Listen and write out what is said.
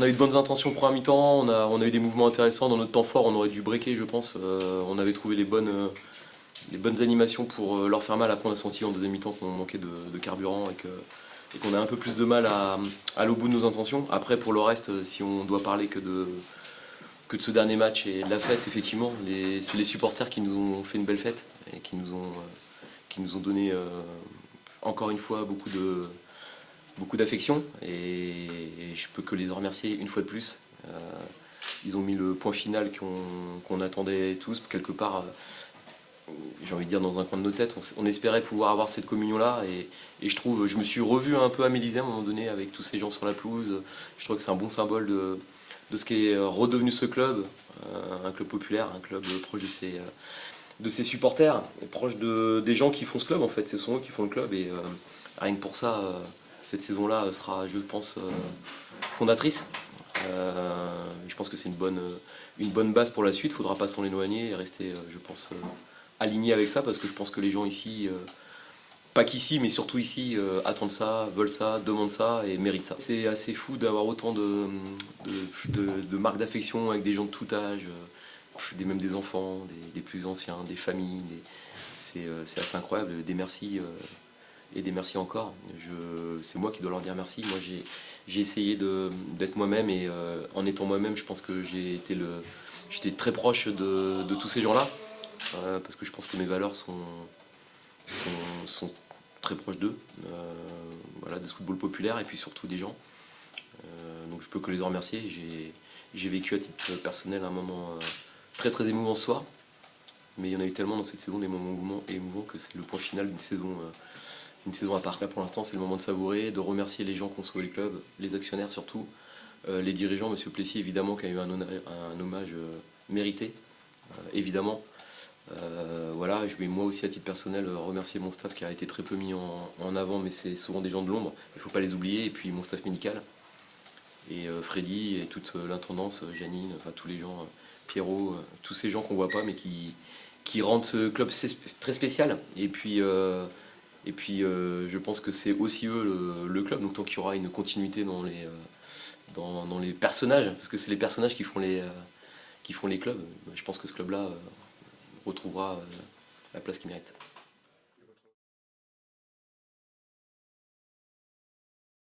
a eu de bonnes intentions pour un mi-temps, on a eu des mouvements intéressants dans notre temps fort, on aurait dû breaker je pense. On avait trouvé les bonnes animations pour leur faire mal. Après on a senti en deuxième mi-temps qu'on manquait de carburant et qu'on a un peu plus de mal à aller au bout de nos intentions. Après pour le reste, si on doit parler que de ce dernier match et de la fête, effectivement, c'est les supporters qui nous ont fait une belle fête et qui nous ont donné encore une fois beaucoup d'affection et je peux que les en remercier une fois de plus. Ils ont mis le point final qu'on attendait tous, quelque part, j'ai envie de dire dans un coin de nos têtes. On espérait pouvoir avoir cette communion-là et je me suis revu un peu à Mélisée à un moment donné avec tous ces gens sur la pelouse. Je trouve que c'est un bon symbole de ce qui est redevenu ce club, un club populaire, un club proche de ses supporters, et proche des gens qui font ce club en fait. Ce sont eux qui font le club et rien que pour ça, cette saison-là sera, je pense, fondatrice. Je pense que c'est une bonne base pour la suite. Il ne faudra pas s'en éloigner et rester, je pense, aligné avec ça parce que je pense que les gens ici, pas qu'ici, mais surtout ici, attendent ça, veulent ça, demandent ça et méritent ça. C'est assez fou d'avoir autant de marques d'affection avec des gens de tout âge, même des enfants, des plus anciens, des familles. C'est assez incroyable. Des merci et des merci encore. C'est moi qui dois leur dire merci. Moi, j'ai essayé d'être moi-même et en étant moi-même, je pense que j'étais très proche de tous ces gens-là parce que je pense que mes valeurs sont très proches d'eux, voilà, de ce football populaire et puis surtout des gens. Donc je peux que les en remercier. J'ai vécu à titre personnel un moment très très émouvant ce soir, mais il y en a eu tellement dans cette saison des moments émouvants que c'est le point final d'une saison à part. Là pour l'instant c'est le moment de savourer, de remercier les gens qui ont sauvé le club, les actionnaires surtout, les dirigeants, Monsieur Plessis évidemment qui a eu un hommage mérité, évidemment. Voilà, je vais moi aussi à titre personnel remercier mon staff qui a été très peu mis en avant, mais c'est souvent des gens de l'ombre, il ne faut pas les oublier, et puis mon staff médical, et Freddy et toute l'intendance, Janine, enfin tous les gens, Pierrot, tous ces gens qu'on voit pas mais qui rendent ce club très spécial. Je pense que c'est aussi eux le club, donc tant qu'il y aura une continuité dans les personnages, parce que c'est les personnages qui font les clubs, je pense que ce club-là retrouvera la place qu'il mérite.